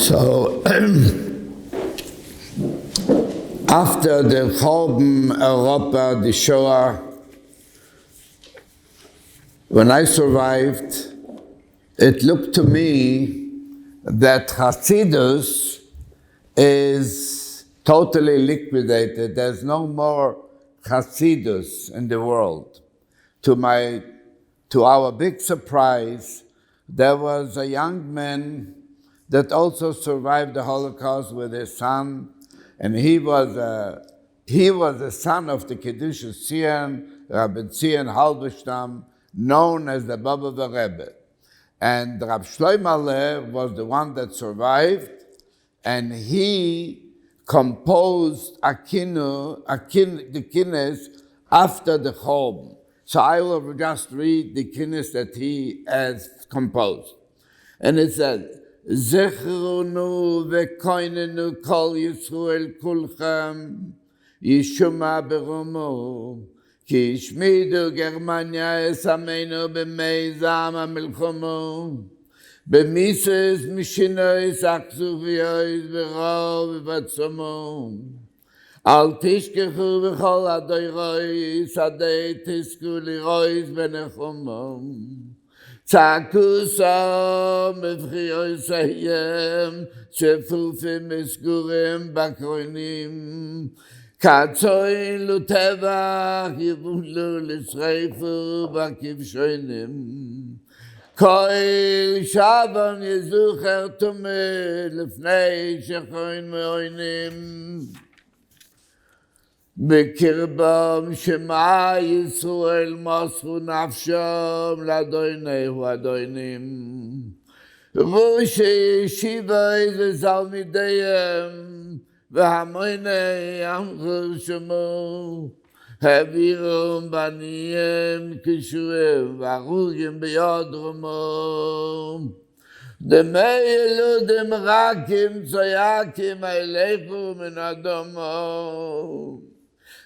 So, after the Chorben Europa, the Shoah, when I survived, it looked to me that Hasidus is totally liquidated. There's no more Hasidus in the world. To our big surprise, there was a young man that also survived the Holocaust with his son, and he was the son of the Kiddush Zion, Rabbi Zion Halberstam, known as the Baba Rebbe. And Rab Shloimeh was the one that survived, and he composed the kinnis after the Chorben. So I will just read the kinnis that he has composed. And it says, Zechronu v'koinenu kol Yisrael kulchem, Yishuma berumu, כי השמידו גרמניה אסמנו במיזם המלחמו, במיסס משינויס אכזוביות ברוב ובצומו. אל תשכחו בכל הדוירויס, עדי תזכו לרויס בנחומו. צעקו סום מבחיוסיים, צפופים מסגורים בקרונים, כצוין לטבח יבולו לשריפו בכבשונים. כל שבן יזוכר תומה לפני שכוין מעוינים. בקרבם שמע ישראל מסרו נפשם לאדונהו אדונים. ראש ישיבה וזלמידיהם והמוני עמכו שמו, העבירום בניהם כשועם והרוגים ביד רומו. דמי דמרקים צויקים אליכו מן אדומו.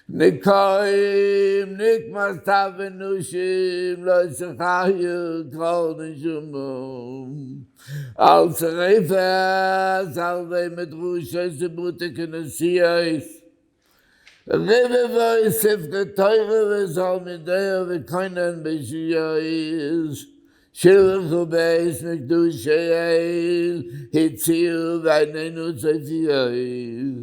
נקויים נקמסתיו ונושים לא ישחיו כל נשומו. על שריפס, על ומדרושי סבותי כנסייס. רבבוי ספקתוירו וזלמידהו וכוינן בשייס. שילחו בייס מקדושי אל, הציעו ועינינו צפייס.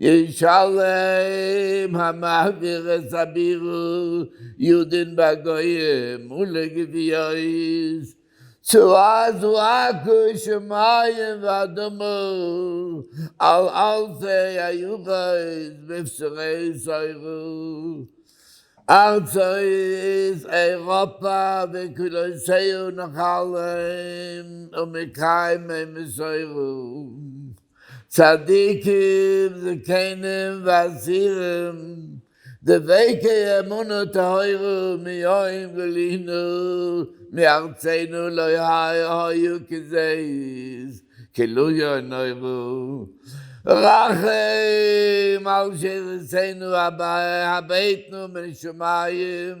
ישלם המעביר סבירו, יהודין בגויים ולגבייס. צועקו שמיים ואדמו, על אלפי היוחס בבשרי סיירו. ארצויס אירופה וכולוסי נחלם, ומקיימי מסיירו. צדיקים זקנים ואסירים, דבקי אמונו טהורו מיום גלינו, מארצנו לא היו כזייס, כלו ינוירו. רחם על שרסנו הביתנו מן שמיים,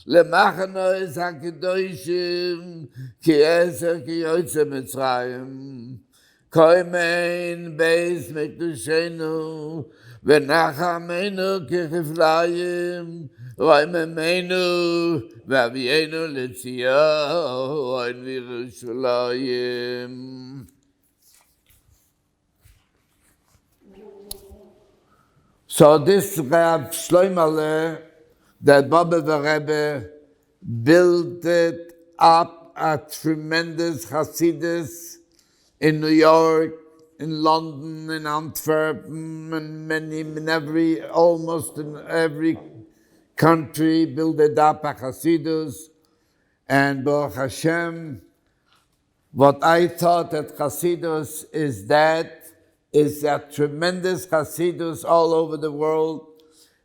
למחנוס הקדושים, כי עשר כי יוצא מצרים. קוימן בייס מקדושנו, ונחמנו ככפליים, רוממנו ואבינו לציון וירושלים. So this Rab Shloimeh, that Baba the Rebbe built up a tremendous Hasidus in New York, in London, in Antwerp, and almost in every country, built up a Hasidus. And Baruch Hashem, what I thought that Hasidus is a tremendous Hasidus all over the world.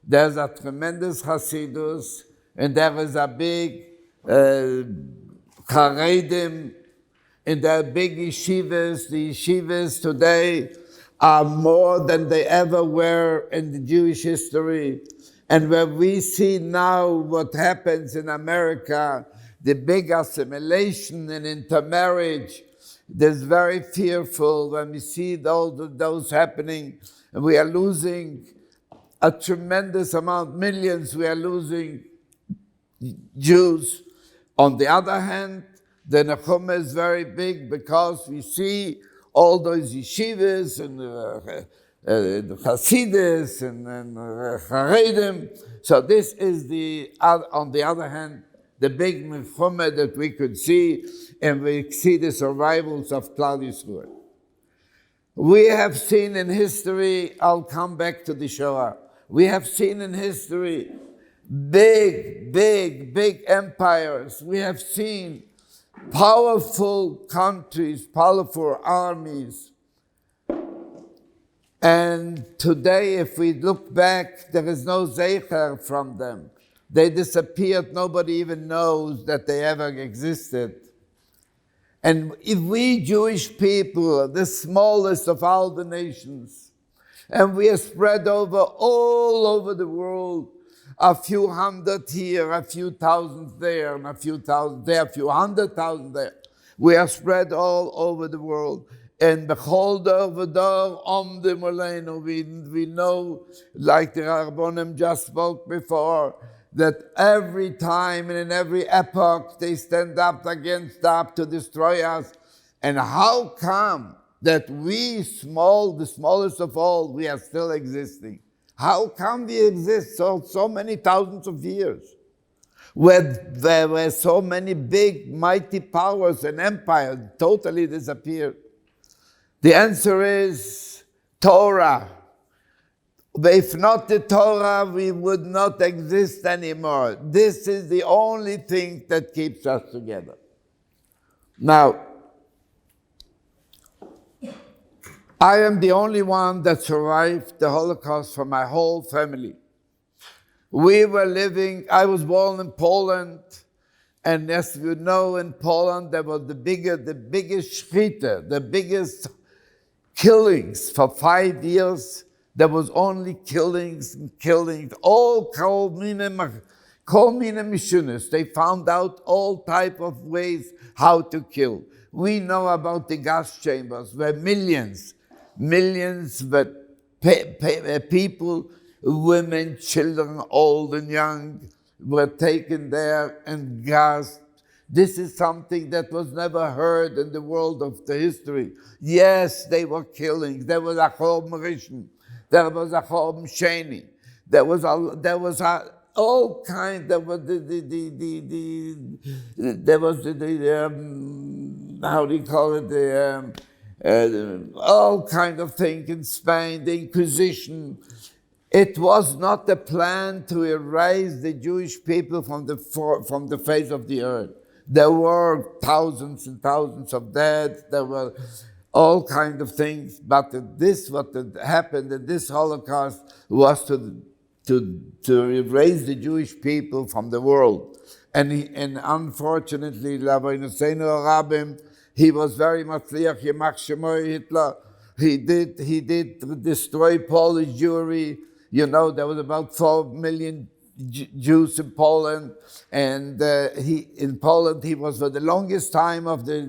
There's a tremendous Hasidus, and there is a big Charedim, and there are big yeshivas. The yeshivas today are more than they ever were in the Jewish history. And when we see now what happens in America, the big assimilation and intermarriage, There's very fearful when we see those happening. And we are losing a tremendous amount, millions, we are losing Jews. On the other hand, the Nechumah is very big because we see all those yeshivas and the Hasidus and Haredim. So this is on the other hand, the big Nechumah that we could see, and we see the survivals of Klal Yisrael. We have seen in history, I'll come back to the Shoah, we have seen in history big empires. We have seen powerful countries, powerful armies. And today, if we look back, there is no zecher from them. They disappeared. Nobody even knows that they ever existed. And if we Jewish people, the smallest of all the nations, and we are spread all over the world, a few hundred here, a few thousand there, and a few thousand there, a few 100,000 there. We are spread all over the world. And behold, over there, the Moleno, we know, like the Rabbonim just spoke before, that every time and in every epoch they stand up against up to destroy us. And how come that we, the smallest of all, we are still existing? How come we exist so many thousands of years? Where there were so many big, mighty powers and empires totally disappeared. The answer is Torah. If not the Torah, we would not exist anymore. This is the only thing that keeps us together. Now, I am the only one that survived the Holocaust from my whole family. We were living, I was born in Poland, and as you know, in Poland there was the biggest shchita, the biggest killings for 5 years. There was only killings, all kol mine mishunas. They found out all type of ways how to kill. We know about the gas chambers where millions, but people, women, children, old and young, were taken there and gassed. This is something that was never heard in the world of the history. Yes, they were killing. There was a Chorb Rishon. There was a Chorb Sheni. There was all kind. There was how do you call it? All kind of things in Spain. The Inquisition. It was not a plan to erase the Jewish people from the face of the earth. There were thousands and thousands of dead. There were all kinds of things. But what had happened in this Holocaust was to erase the Jewish people from the world. And unfortunately, Rabbi Noseinu Rabim, he was very matzliach, Yemach Shemoy Hitler. He did destroy Polish Jewry. You know, there was about 4 million Jews in Poland, and in Poland he was for the longest time of the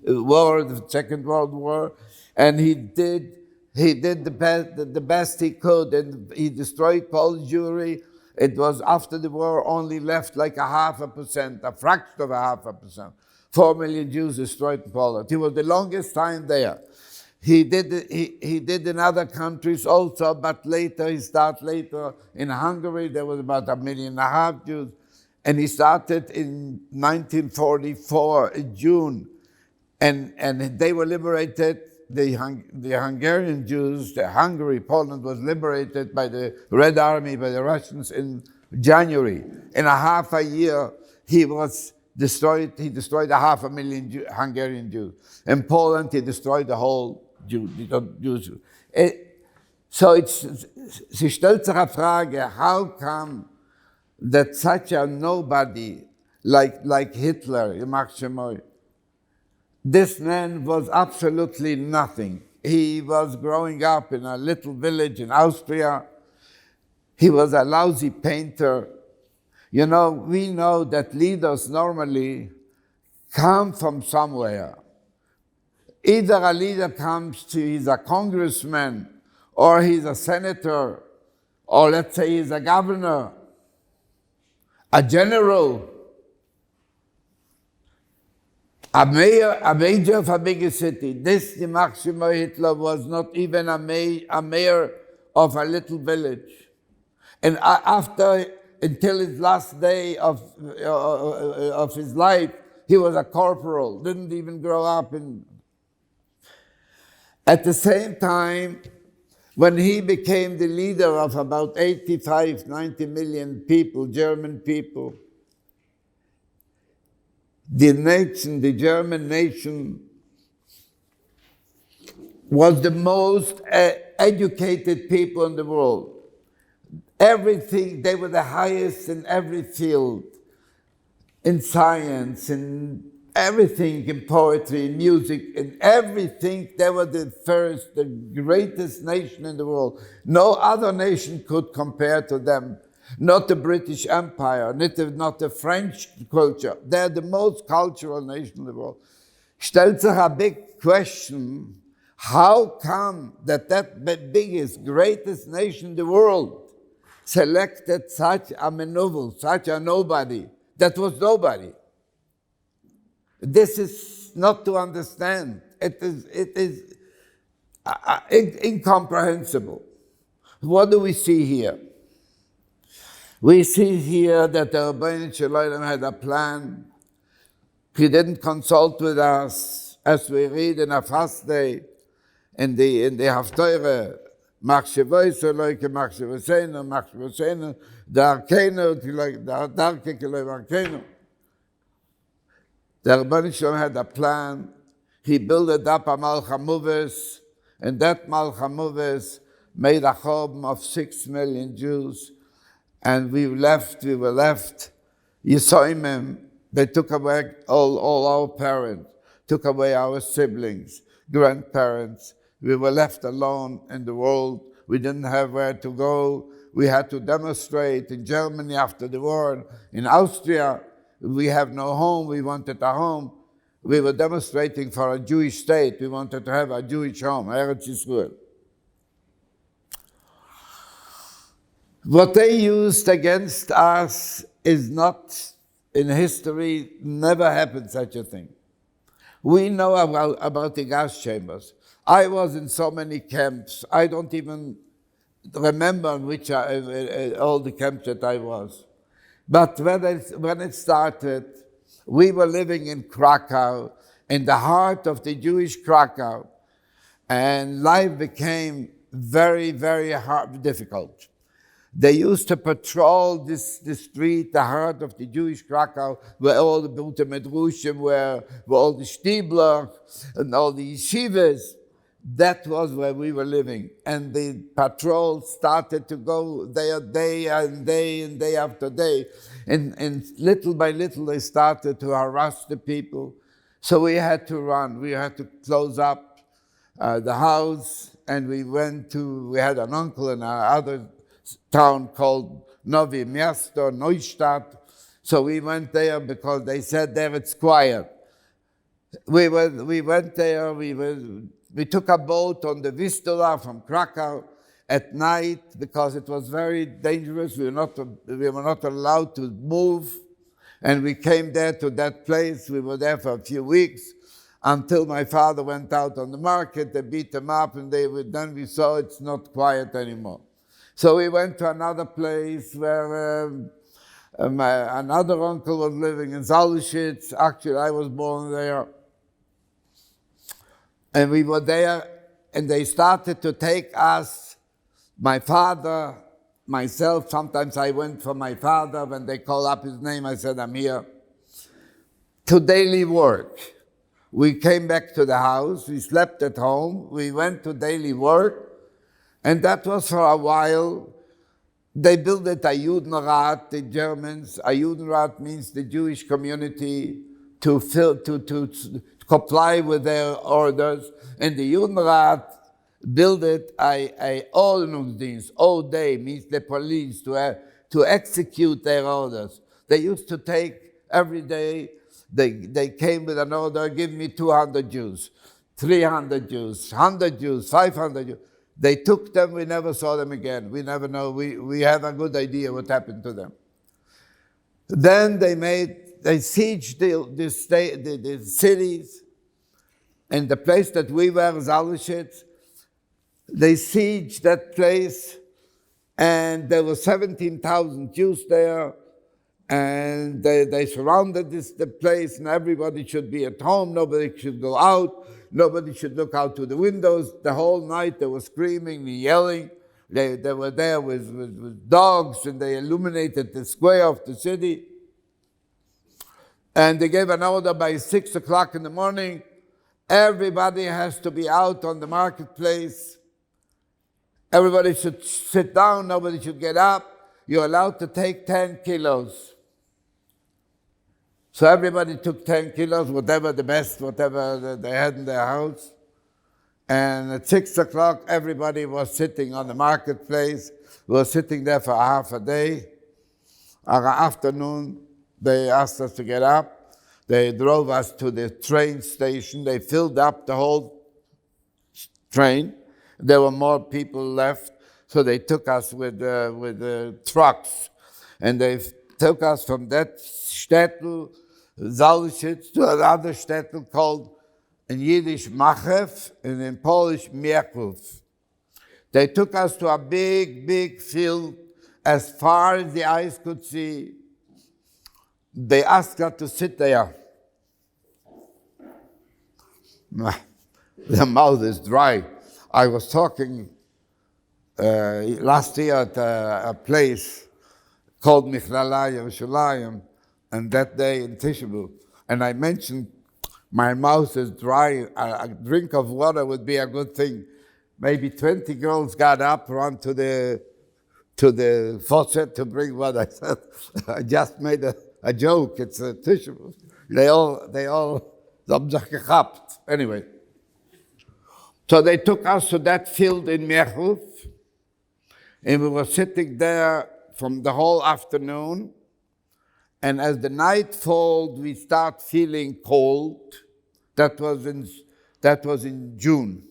war, the Second World War, and he did the best he could, and he destroyed Polish Jewry. It was after the war only left like 0.5%, a fraction of 0.5%. 4 million Jews destroyed in Poland. He was the longest time there. He did in other countries also, but he started later in Hungary. There was about 1.5 million Jews. And he started in 1944, in June. And they were liberated, the Hungarian Jews, Poland was liberated by the Red Army, by the Russians in January. In half a year, he destroyed 500,000 Hungarian Jews. In Poland, he destroyed the whole Jews. So sie stellt sich a Frage, how come that such a nobody like Hitler, Yemach Shemoy, this man was absolutely nothing. He was growing up in a little village in Austria. He was a lousy painter. You know, we know that leaders normally come from somewhere. Either a leader comes to, he's a congressman, or he's a senator, or let's say he's a governor, a general, a mayor, a major of a bigger city. This, the Maximo Hitler, was not even a mayor of a little village. And until his last day of his life, he was a corporal, didn't even grow up in. At the same time, when he became the leader of about 85, 90 million people, German people, the German nation, was the most educated people in the world. Everything, they were the highest in every field, in science, in everything, in poetry, in music, in everything. They were the first, the greatest nation in the world. No other nation could compare to them. Not the British Empire, not the French culture. They're the most cultural nation in the world. Stellt sich a big question, how come that biggest, greatest nation in the world selected such a maneuver, such a nobody, that was nobody? This is not to understand. It is incomprehensible. What do we see here? We see here that the Rebbeinu Shalom had a plan. He didn't consult with us, as we read in a fast day, in the Haftorah, Machshavos like Machshavosenu, Darkenu, like Darke Arkenu. The Rebbeinu Shalom had a plan. He built up a Malchamuves, and that Malchamuves made a home of 6 million Jews. And we were left, Yisoimim, they took away all our parents, took away our siblings, grandparents. We were left alone in the world. We didn't have where to go. We had to demonstrate in Germany after the war. In Austria, we have no home. We wanted a home. We were demonstrating for a Jewish state. We wanted to have a Jewish home, Eretz Yisrael. What they used against us is not, in history, never happened such a thing. We know about the gas chambers. I was in so many camps. I don't even remember which all the camps that I was. But when it started, we were living in Krakow, in the heart of the Jewish Krakow, and life became very, very hard, difficult. They used to patrol the street, the heart of the Jewish Krakow, where all the Bute Medrushim were all the Stiebler and all the yeshivas. That was where we were living. And the patrol started to go there day and day after day. And little by little, they started to harass the people. So we had to run. We had to close up the house. And we had an uncle in another town called Novi Miesto, Neustadt. So we went there because they said there it's quiet. We went there, we took a boat on the Vistula from Krakow at night because it was very dangerous. We were not allowed to move. And we came there to that place. We were there for a few weeks until my father went out on the market. They beat him up, and then we saw it's not quiet anymore. So we went to another place where another uncle was living in Zalishitz. Actually, I was born there. And we were there, and they started to take us, my father, myself. Sometimes I went for my father. When they called up his name, I said, I'm here. To daily work. We came back to the house. We slept at home. We went to daily work. And that was for a while. They built it a Judenrat, the Germans. A Judenrat means the Jewish community to comply with their orders. And the Judenrat built it a Ordnungsdienst. All day means the police to execute their orders. They used to take every day They came with an order, give me 200 Jews, 300 Jews, 100 Jews, 500 Jews. They took them, we never saw them again. We never know, we have a good idea what happened to them. Then they sieged the cities, and the place that we were, Zalishitz, they sieged that place, and there were 17,000 Jews there, and they surrounded the place, and everybody should be at home, nobody should go out, nobody should look out to the windows. The whole night they were screaming and yelling. They were there with dogs, and they illuminated the square of the city. And they gave an order by 6 o'clock in the morning, everybody has to be out on the marketplace. Everybody should sit down, nobody should get up. You're allowed to take 10 kilos. So everybody took 10 kilos, whatever the best, whatever they had in their house. And at 6 o'clock, everybody was sitting on the marketplace. We were sitting there for half a day. Afternoon, they asked us to get up. They drove us to the train station. They filled up the whole train. There were more people left, so they took us with trucks. And they took us from that shtetl, Zalishitz, to another shtetl called in Yiddish Machev and in Polish Mierków. They took us to a big, big field as far as the eyes could see. They asked us to sit there. The mouth is dry. I was talking last year at a place called Michlala Yerushalayim, and that day in Tisha B'Av, and I mentioned my mouth is dry, a drink of water would be a good thing. Maybe 20 girls got up, ran to the faucet to bring water. I said, I just made a joke, it's a Tisha B'Av. They all haben sich gehabt. Anyway. So they took us to that field in Mierków, and we were sitting there from the whole afternoon. And as the night fell, we start feeling cold. That was in June.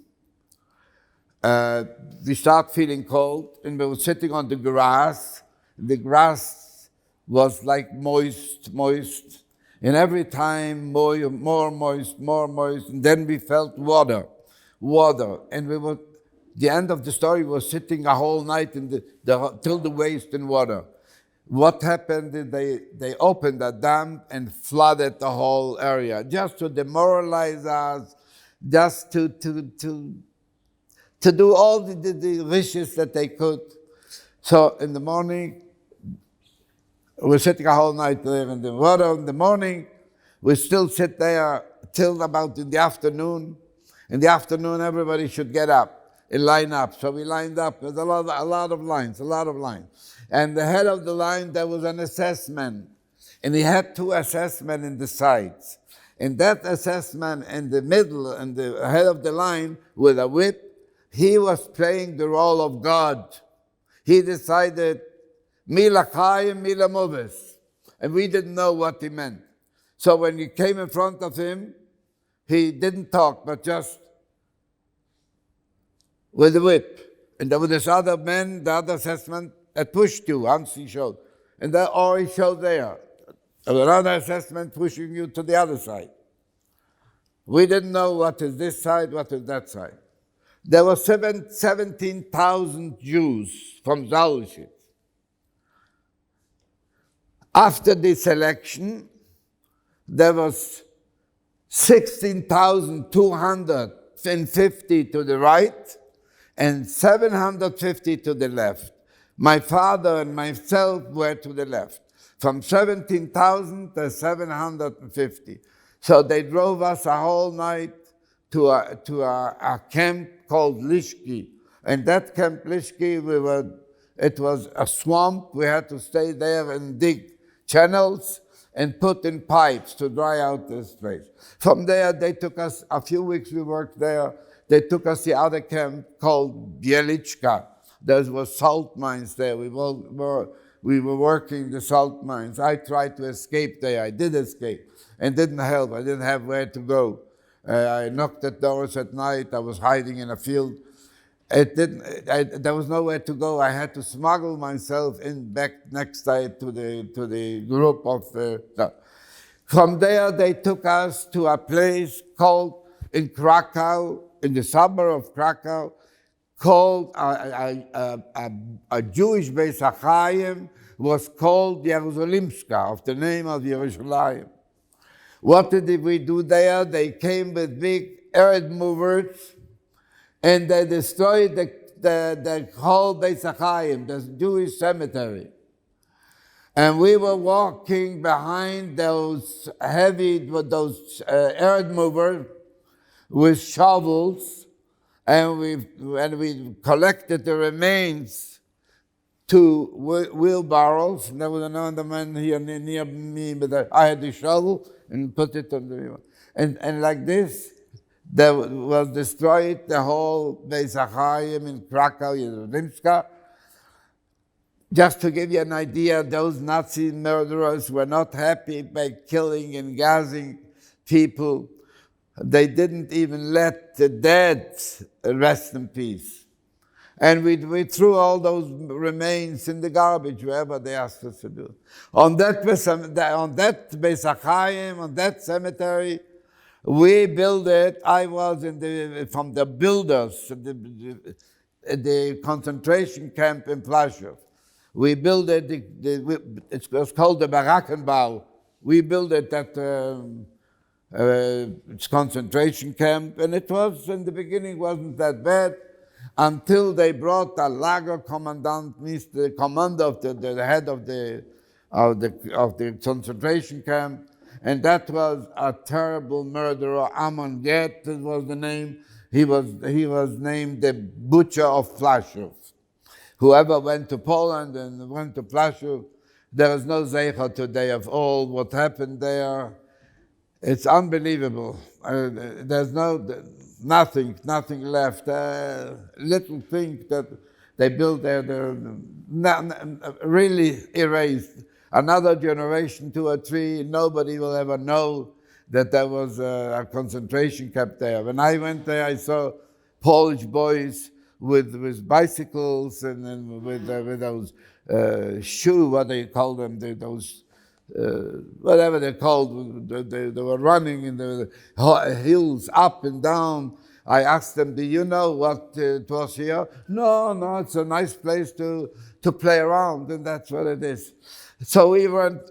We start feeling cold, and we were sitting on the grass. The grass was like moist, and every time more moist, and then we felt water. And we were, the end of the story was sitting a whole night in till the waist in water. What happened is they opened a dam and flooded the whole area, just to demoralize us, just to do all the wishes that they could. So in the morning, we're sitting a whole night there in the water. In the morning, we still sit there till about in the afternoon. In the afternoon, everybody should get up and line up. So we lined up. There's a lot of lines. And the head of the line, there was an assessment. And he had 2 assessmen in the sides. And that assessment in the middle, and the head of the line with a whip, he was playing the role of God. He decided, Mila Chaim, Mila Moves. And we didn't know what he meant. So when he came in front of him, he didn't talk, but just with the whip. And there was this other man, the other assessment, that pushed you, once he showed. And that or he showed there. Another assessment pushing you to the other side. We didn't know what is this side, what is that side. There were 17,000 Jews from Zalishitz. After this election, there was 16,250 to the right and 750 to the left. My father and myself were to the left, from 17,000 to 750. So they drove us a whole night to a camp called Lishki. And that camp Lishki, it was a swamp. We had to stay there and dig channels and put in pipes to dry out this place. From there, they took us, a few weeks we worked there, they took us the other camp called Bielichka. There was salt mines there. We were we were working the salt mines. I tried to escape there. I did escape and didn't help. I didn't have where to go. I knocked at doors at night. I was hiding in a field. It didn't. There was nowhere to go. I had to smuggle myself in back next day to the group of. From there, they took us to a place called in Krakow, in the suburb of Krakow, called a Jewish Beis HaChaim was called Jerusalemska, of the name of Jerusalem. What did we do there? They came with big earth movers, and they destroyed the whole Beis HaChaim, the Jewish cemetery. And we were walking behind those earth movers with shovels, and we collected the remains to wheelbarrows. And there was another man here near me, but I had the shovel and put it on the and like this, there was destroyed the whole Beis HaChaim in Krakow, Jerusalemska. Just to give you an idea, those Nazi murderers were not happy by killing and gassing people. They didn't even let the dead rest in peace. And we threw all those remains in the garbage, wherever they asked us to do. On that Beis HaChaim, on that cemetery, we built it. I was from the builders, the concentration camp in Plaszow. We built it, it was called the Barackenbau. We built it at its concentration camp, and it was, in the beginning, wasn't that bad, until they brought a Lager commandant, means the commander of the head of the concentration camp, and that was a terrible murderer. Amon Get was the name. He was named the Butcher of Plaszow. Whoever went to Poland and went to Plaszow, there is no zeicha today of all what happened there. It's unbelievable. There's nothing left. Little things that they built there, they're really erased. Another generation, 2 or 3, nobody will ever know that there was a concentration camp there. When I went there, I saw Polish boys with bicycles and with those what do you call them? Those whatever they're called. They were running in the hills up and down. I asked them, "Do you know what it was here?" No, it's a nice place to play around, and that's what it is. So we went.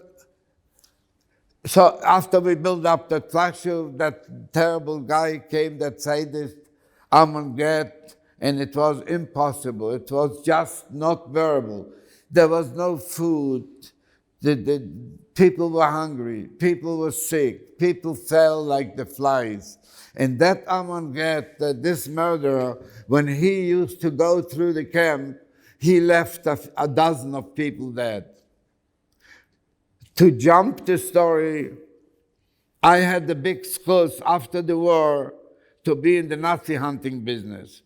So after we built up that Plaszow, that terrible guy came, that sadist, Amon Get, and it was impossible. It was just not bearable. There was no food. The people were hungry. People were sick. People fell like the flies. And that Amon Get, this murderer, when he used to go through the camp, he left a dozen of people dead. To jump the story, I had the big schus after the war to be in the Nazi hunting business.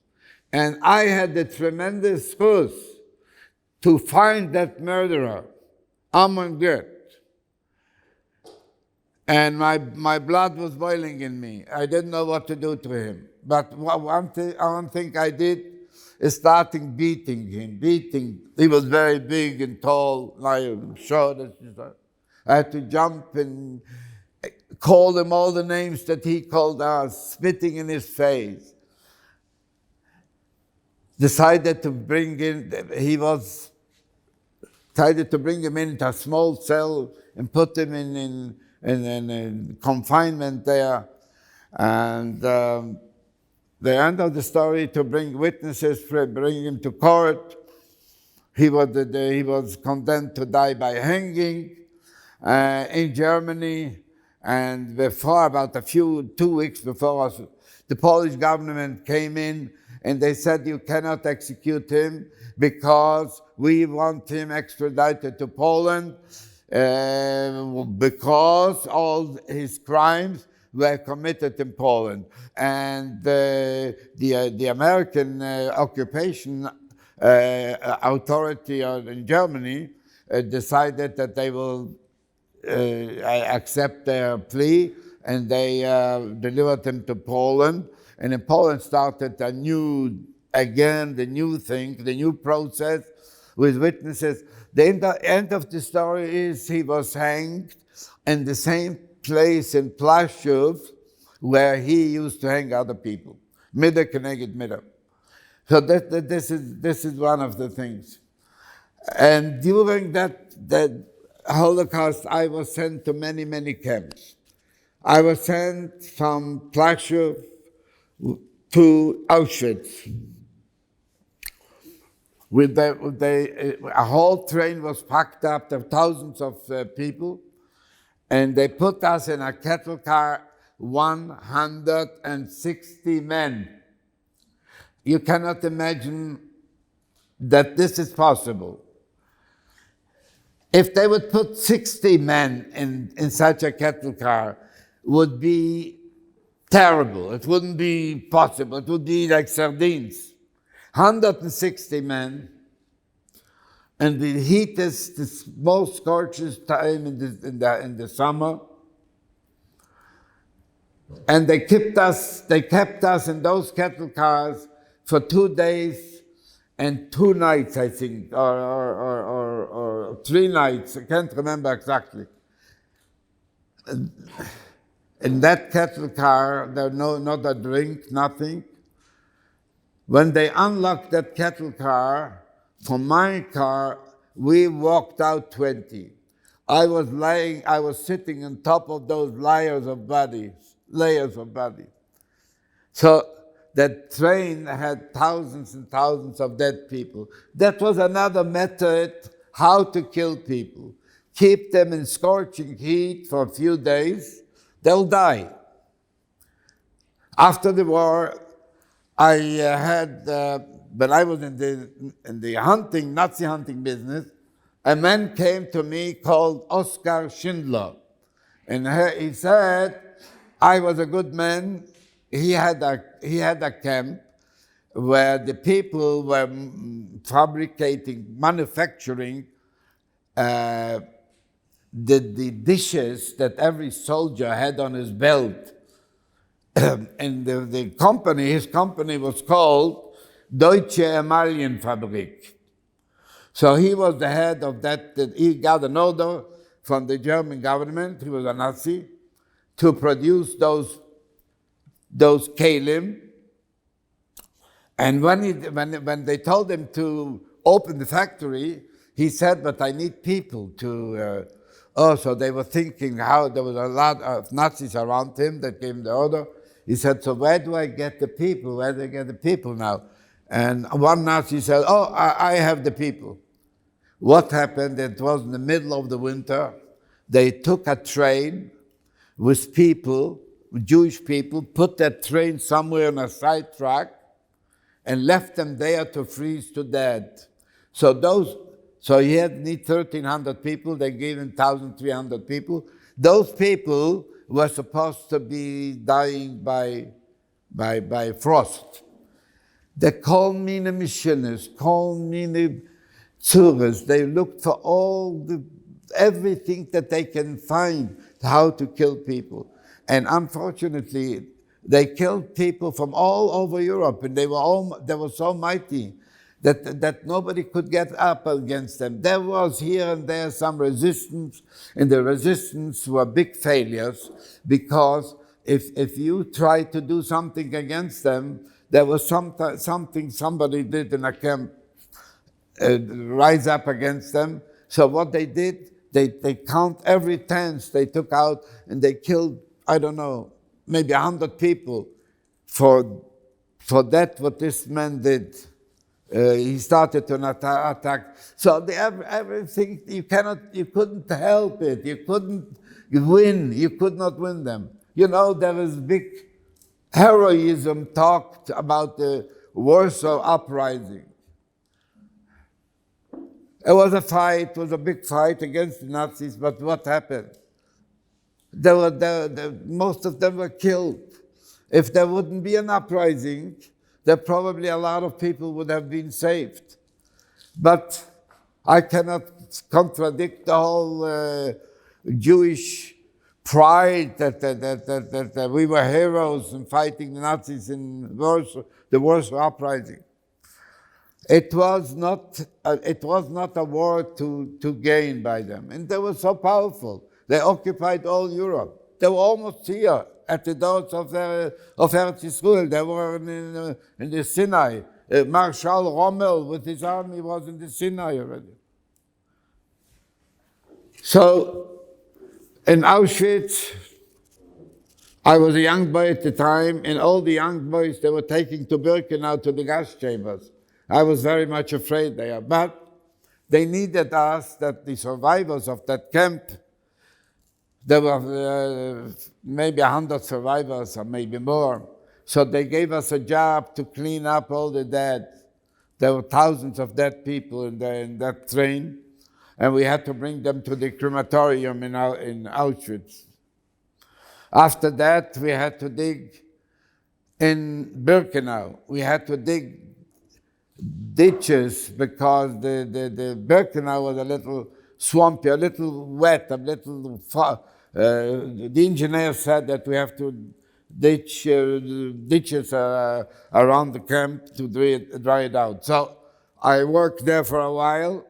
And I had the tremendous schus to find that murderer, Amon Get. And my blood was boiling in me. I didn't know what to do to him. But one thing I did is starting beating him. He was very big and tall, I'm sure. I had to jump and call him all the names that he called us, spitting in his face. Decided to bring him into a small cell and put him in confinement there. And the end of the story, to bring witnesses, bring him to court. He was condemned to die by hanging in Germany. And before, about 2 weeks before us, the Polish government came in and they said, "You cannot execute him because we want him extradited to Poland because all his crimes were committed in Poland." And the American occupation authority in Germany decided that they will accept their plea, and they delivered him to Poland. And in Poland started the new thing, the new process with witnesses. The end of the story is he was hanged in the same place in Plaszów where he used to hang other people. Midder keneged midder. So this is one of the things. And during that Holocaust, I was sent to many, many camps. I was sent from Plaszów to Auschwitz. A whole train was packed up, there were thousands of people, and they put us in a cattle car, 160 men. You cannot imagine that this is possible. If they would put 60 men in such a cattle car, would be terrible. It wouldn't be possible. It would be like sardines. 160 men, and the heat is the most scorches time in the summer. And they kept us in those cattle cars for 2 days and 2 nights, I think, or 3 nights. I can't remember exactly. In that cattle car, there was not a drink, nothing. When they unlocked that cattle car, from my car, we walked out 20. I was sitting on top of those layers of bodies. So that train had thousands and thousands of dead people. That was another method how to kill people. Keep them in scorching heat for a few days, they'll die. After the war, I when I was in the Nazi hunting business, a man came to me called Oskar Schindler. And he said, I was a good man. He had a camp where the people were manufacturing the dishes that every soldier had on his belt. And his company was called Deutsche Emaillenfabrik. So he was the head of that. He got an order from the German government, he was a Nazi, to produce those kalim. And when they told him to open the factory, he said, but I need people to... so they were thinking how there was a lot of Nazis around him that gave him the order. He said, so where do I get the people? Where do I get the people now? And one Nazi said, I have the people. What happened? It was in the middle of the winter. They took a train with people, Jewish people, put that train somewhere on a side track and left them there to freeze to death. So he need 1,300 people. They gave him 1,300 people. Those people were supposed to be dying by frost. They called me the missionaries, called me the tzures. They looked for everything that they can find how to kill people. And unfortunately, they killed people from all over Europe, and they were so mighty that nobody could get up against them. There was here and there some resistance, and the resistance were big failures, because if you try to do something against them, there was something somebody did in a camp rise up against them. So what they did, they count every tent they took out, and they killed, I don't know, maybe 100 people for that what this man did. He started to attack. So everything, you couldn't help it. You couldn't win. You could not win them. You know, there was big heroism talked about the Warsaw Uprising. It was a fight, it was a big fight against the Nazis, but what happened? Most of them were killed. If there wouldn't be an uprising, there probably a lot of people would have been saved. But I cannot contradict the whole Jewish pride that we were heroes in fighting the Nazis in Warsaw, the Warsaw Uprising. It was not a war to gain by them, and they were so powerful. They occupied all Europe. They were almost here at the doors of Eretz Yisrael. They were in the Sinai. Marshal Rommel with his army was in the Sinai already. So in Auschwitz, I was a young boy at the time, and all the young boys, they were taking to Birkenau to the gas chambers. I was very much afraid there, but they needed us, that the survivors of that camp, there were maybe 100 survivors or maybe more. So they gave us a job to clean up all the dead. There were thousands of dead people in that train, and we had to bring them to the crematorium in Auschwitz. After that, we had to dig in Birkenau. We had to dig ditches because the Birkenau was a little swampy, a little wet, a little far. The engineer said that we have to ditch ditches around the camp to dry it out. So I worked there for a while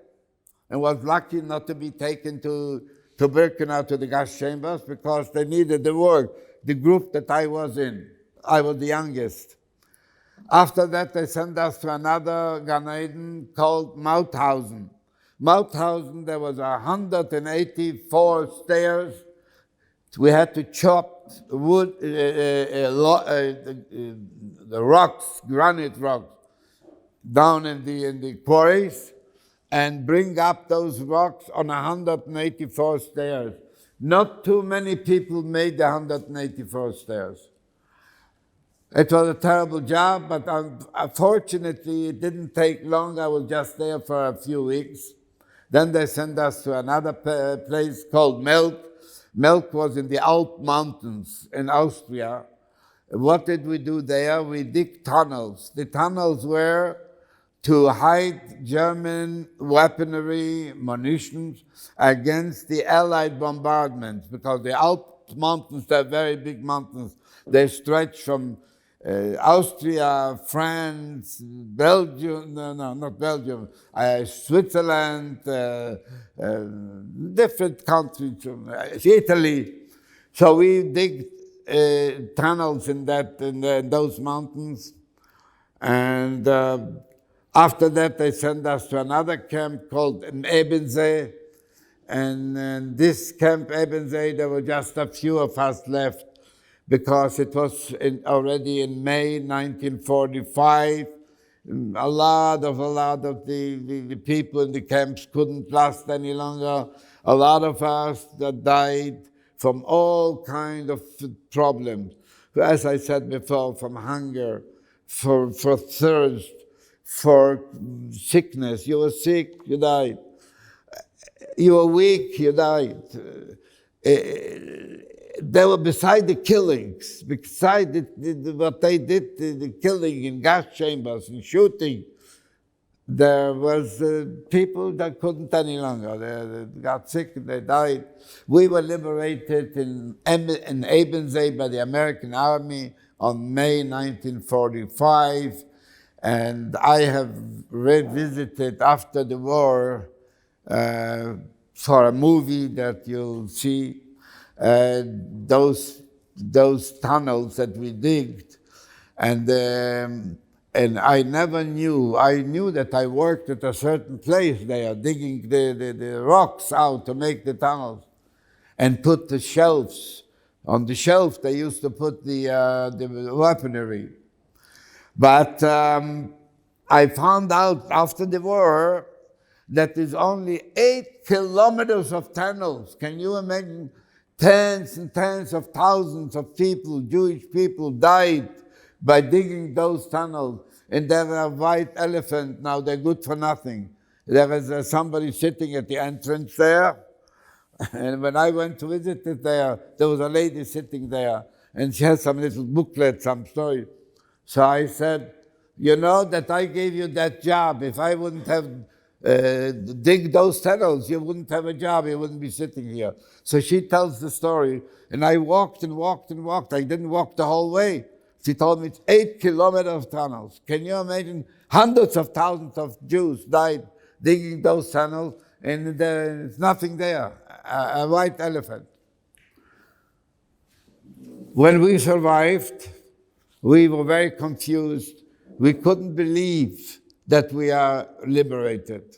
and was lucky not to be taken to Birkenau to the gas chambers because they needed the work, the group that I was in. I was the youngest. After that, they sent us to another Gan Eden called Mauthausen. Mauthausen, there was 184 stairs. We had to chop wood, the rocks, granite rocks, down in the quarries and bring up those rocks on 184 stairs. Not too many people made the 184 stairs. It was a terrible job, but unfortunately, it didn't take long. I was just there for a few weeks. Then they sent us to another place called Melk. Melk was in the Alp Mountains in Austria. What did we do there? We dig tunnels. The tunnels were to hide German weaponry, munitions against the Allied bombardments, because the Alp Mountains, they're very big mountains. They stretch from Austria, France, Belgium, not Belgium, Switzerland, different countries, Italy. So we dig tunnels in those mountains. And after that, they sent us to another camp called Ebensee. And in this camp, Ebensee, there were just a few of us left, because it was already in May 1945. A lot of the people in the camps couldn't last any longer. A lot of us that died from all kinds of problems. As I said before, from hunger, for thirst, for sickness. You were sick, you died. You were weak, you died. They were beside the killings, beside what they did, the killing in gas chambers and shooting. There was people that couldn't any longer. They got sick and they died. We were liberated in Ebensee by the American Army on May 1945. And I have revisited after the war for a movie that you'll see. Those tunnels that we digged, and I never knew. I knew that I worked at a certain place. They are digging the rocks out to make the tunnels, and put the shelves. On the shelf, they used to put the weaponry. But I found out after the war that there's only 8 kilometers of tunnels. Can you imagine? Tens and tens of thousands of people, Jewish people, died by digging those tunnels. And there were a white elephant. Now they're good for nothing. There was somebody sitting at the entrance there. And when I went to visit it there was a lady sitting there. And she had some little booklet, some story. So I said, you know that I gave you that job. If I wouldn't have dig those tunnels, you wouldn't have a job, you wouldn't be sitting here. So she tells the story, and I walked and walked and walked. I didn't walk the whole way. She told me it's 8 kilometers of tunnels. Can you imagine? Hundreds of thousands of Jews died digging those tunnels, and there's nothing there, a white elephant. When we survived, we were very confused. We couldn't believe that we are liberated.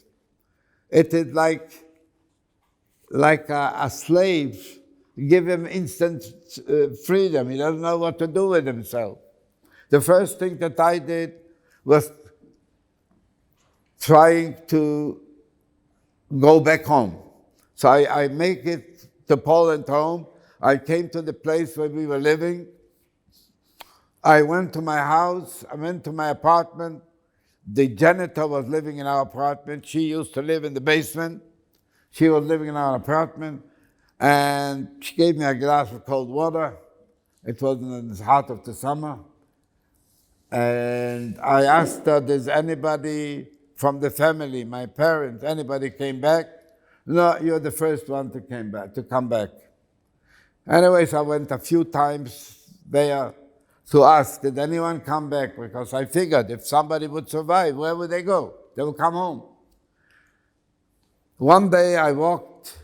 It is like a slave. Give him instant freedom. He doesn't know what to do with himself. The first thing that I did was trying to go back home. So I make it to Poland home. I came to the place where we were living. I went to my house. I went to my apartment. The janitor was living in our apartment. She used to live in the basement. She was living in our apartment. And she gave me a glass of cold water. It was in the heart of the summer. And I asked her, does anybody from the family, my parents, anybody came back? No, you're the first one to come back. Anyways, I went a few times there to ask, did anyone come back? Because I figured if somebody would survive, where would they go? They would come home. One day I walked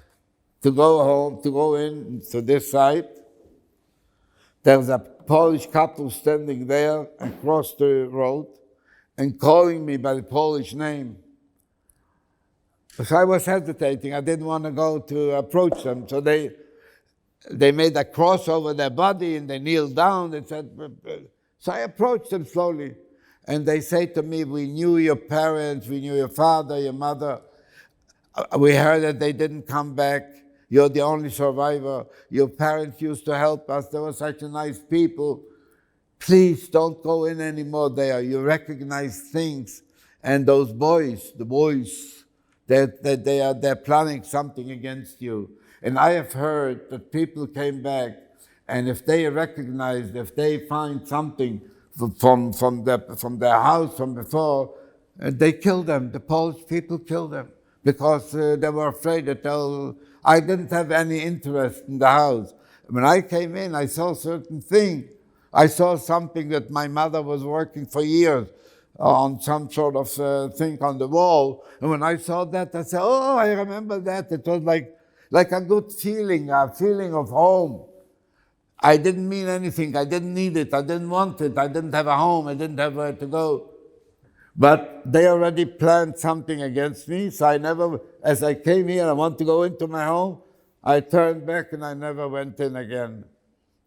to go home, to go in to this side. There was a Polish couple standing there across the road and calling me by the Polish name. So I was hesitating. I didn't want to go to approach them. So they made a cross over their body and they kneeled down. They said, so I approached them slowly. And they say to me, we knew your parents, we knew your father, your mother. We heard that they didn't come back. You're the only survivor. Your parents used to help us. They were such a nice people. Please don't go in anymore there. You recognize things. And those boys, they're planning something against you. And I have heard that people came back, and if they find something from their house from before, they kill them. The Polish people kill them because they were afraid that I didn't have any interest in the house. When I came in, I saw certain things. I saw something that my mother was working for years on some sort of thing on the wall. And when I saw that, I said, oh, I remember that. It was like a good feeling, a feeling of home. I didn't mean anything. I didn't need it. I didn't want it. I didn't have a home. I didn't have where to go. But they already planned something against me, so as I came here, I want to go into my home, I turned back and I never went in again.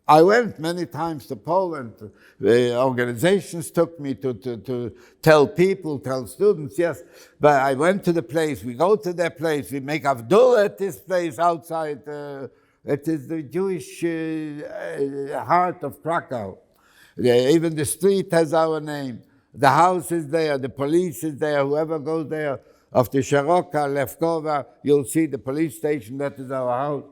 I went many times to Poland. The organizations took me to tell people, tell students, yes. But I went to the place, we go to their place, we make Avdullah at this place outside. It is the Jewish heart of Krakow. Even the street has our name. The house is there, the police is there, whoever goes there, of the Sharoka, Lefkovitch, you'll see the police station, that is our house.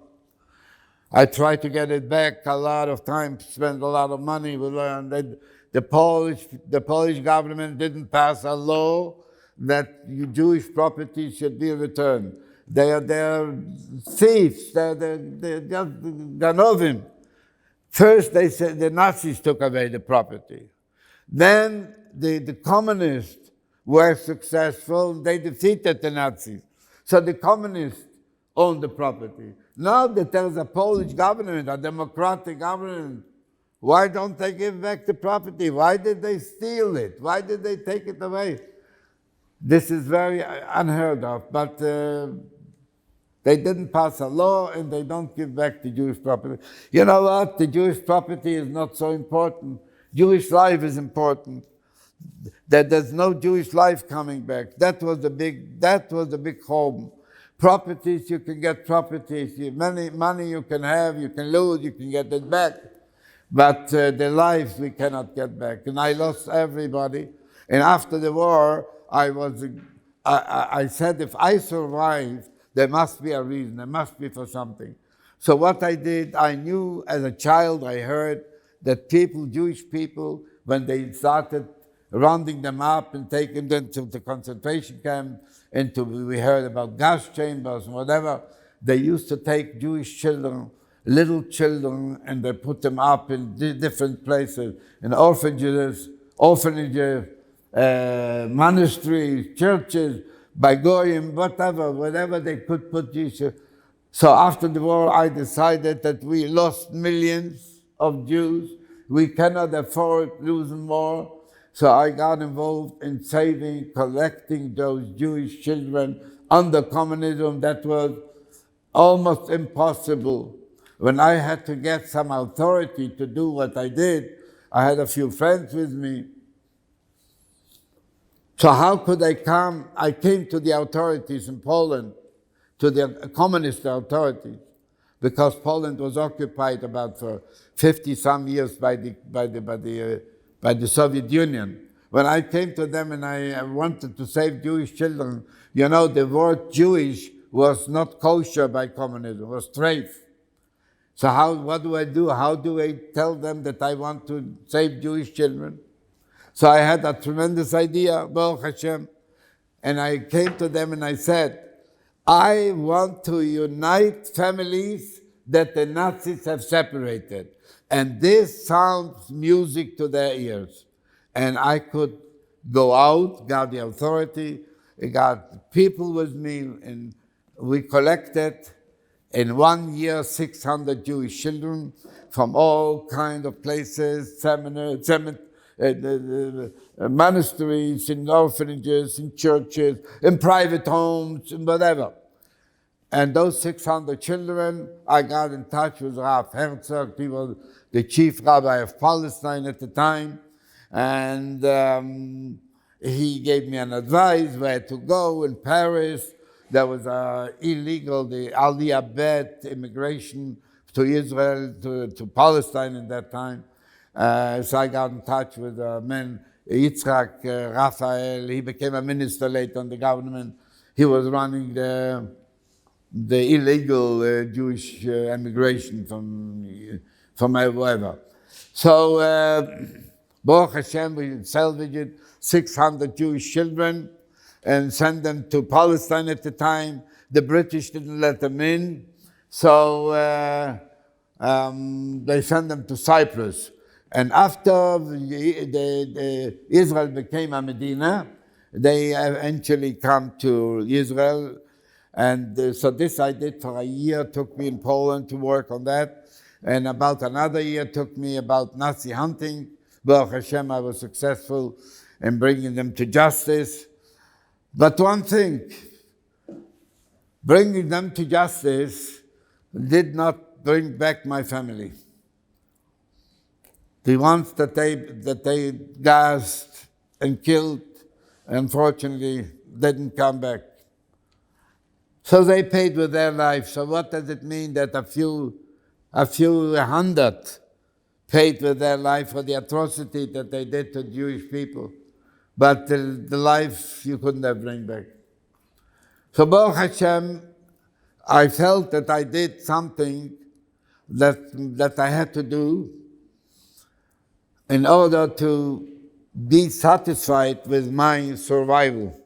I tried to get it back a lot of times, spent a lot of money. The Polish government didn't pass a law that Jewish property should be returned. They're thieves, they're just ganovim. First they said the Nazis took away the property. Then the communists were successful, they defeated the Nazis. So the communists owned the property. Now that there's a Polish government, a democratic government, why don't they give back the property? Why did they steal it? Why did they take it away? This is very unheard of, but they didn't pass a law and they don't give back the Jewish property. You know what? The Jewish property is not so important. Jewish life is important. That there's no Jewish life coming back. That was the big home. Properties, you can get properties. Money you can have, you can lose, you can get it back. But the lives we cannot get back. And I lost everybody. And after the war, I said, if I survive, there must be a reason. There must be for something. So what I did, I knew as a child, I heard that Jewish people, when they started rounding them up and taking them to the concentration camp, we heard about gas chambers and whatever. They used to take Jewish children, little children, and they put them up in different places, in orphanages, monasteries, churches, by goyim, whatever they could put Jewish. So after the war, I decided that we lost millions of Jews. We cannot afford losing more. So I got involved in saving, collecting those Jewish children under communism. That was almost impossible. When I had to get some authority to do what I did, I had a few friends with me. So how could I come? I came to the authorities in Poland, to the communist authorities, because Poland was occupied about for 50-some years by the Soviet Union. When I came to them and I wanted to save Jewish children, you know, the word Jewish was not kosher by communism, it was treif. So what do I do? How do I tell them that I want to save Jewish children? So I had a tremendous idea, Baruch Hashem, and I came to them and I said, I want to unite families that the Nazis have separated. And this sounds music to their ears. And I could go out, got the authority, I got people with me, and we collected in 1 year 600 Jewish children from all kinds of places, monasteries, in orphanages, in churches, in private homes, and whatever. And those 600 children, I got in touch with Rav Herzog, the chief rabbi of Palestine at the time, and he gave me an advice where to go in Paris. There was illegal, the Aliyah Bet immigration to Israel, to Palestine at that time. So I got in touch with a man, Yitzhak Raphael. He became a minister later in the government. He was running the illegal Jewish immigration from wherever. So Baruch Hashem, we salvaged 600 Jewish children and sent them to Palestine at the time. The British didn't let them in, so they sent them to Cyprus. And after Israel became a Medina, they eventually come to Israel. And so this I did for a year, took me in Poland to work on that. And about another year took me about Nazi hunting. Baruch Hashem, I was successful in bringing them to justice. But one thing, bringing them to justice did not bring back my family. The ones that they gassed and killed, unfortunately, didn't come back. So they paid with their life. So what does it mean that a few hundred paid with their life for the atrocity that they did to Jewish people? But the life you couldn't have bring back. So Baruch Hashem, I felt that I did something that I had to do in order to be satisfied with my survival.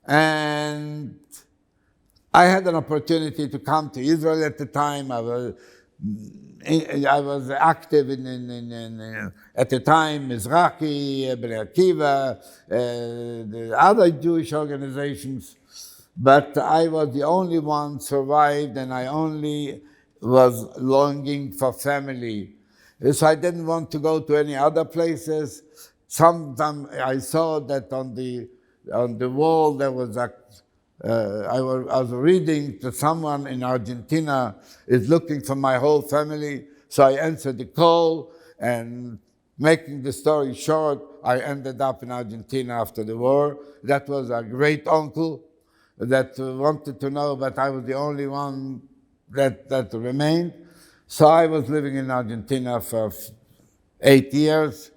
And I had an opportunity to come to Israel at the time. I was active in at the time, Mizrahi, Bnei Akiva, the other Jewish organizations. But I was the only one survived, and I only was longing for family. So I didn't want to go to any other places. Sometimes I saw that on the wall there was I was reading to someone in Argentina is looking for my whole family. So I answered the call, and making the story short, I ended up in Argentina after the war. That was a great uncle that wanted to know, but I was the only one that remained. So I was living in Argentina for 8 years.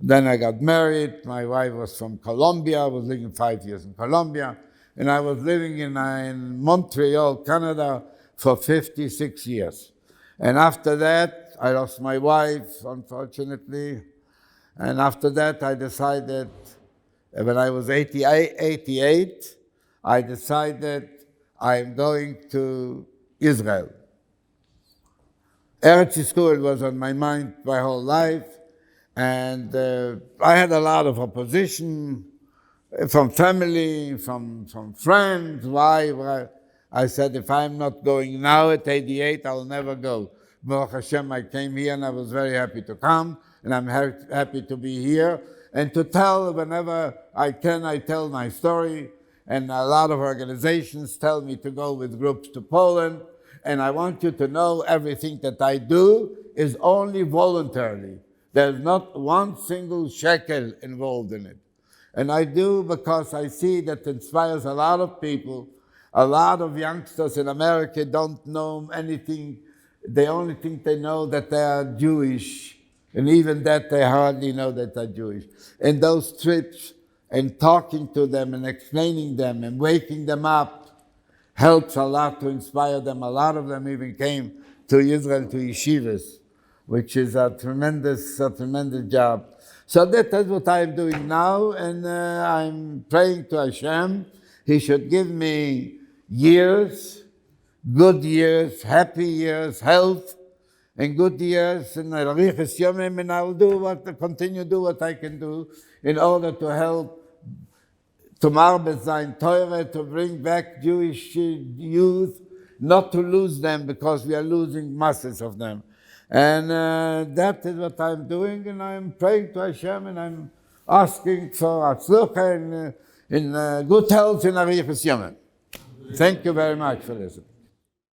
Then I got married. My wife was from Colombia. I was living 5 years in Colombia. And I was living in Montreal, Canada for 56 years. And after that, I lost my wife, unfortunately. And after that, I decided, when I was 88, I decided I'm going to Israel. Eretz Yisrael was on my mind my whole life, and I had a lot of opposition from family, from friends. Why? I said, if I'm not going now at 88, I'll never go. Baruch Hashem, I came here and I was very happy to come, and I'm happy to be here and to tell whenever I can, I tell my story. And a lot of organizations tell me to go with groups to Poland. And I want you to know everything that I do is only voluntarily. There's not one single shekel involved in it. And I do because I see that it inspires a lot of people. A lot of youngsters in America don't know anything. The only thing they know that they are Jewish. And even that they hardly know that they're Jewish. And those trips and talking to them and explaining them and waking them up helps a lot to inspire them. A lot of them even came to Israel to yeshivas, which is a tremendous job. So that is what I'm doing now, and I'm praying to Hashem. He should give me years, good years, happy years, health, and good years, and I'll continue to do what I can do in order to help to marbet sein Teure, to bring back Jewish youth, not to lose them because we are losing masses of them. And that is what I'm doing, and I'm praying to Hashem, and I'm asking for Atzlucha and in good health in Arichas Yomim. Thank you very much for listening.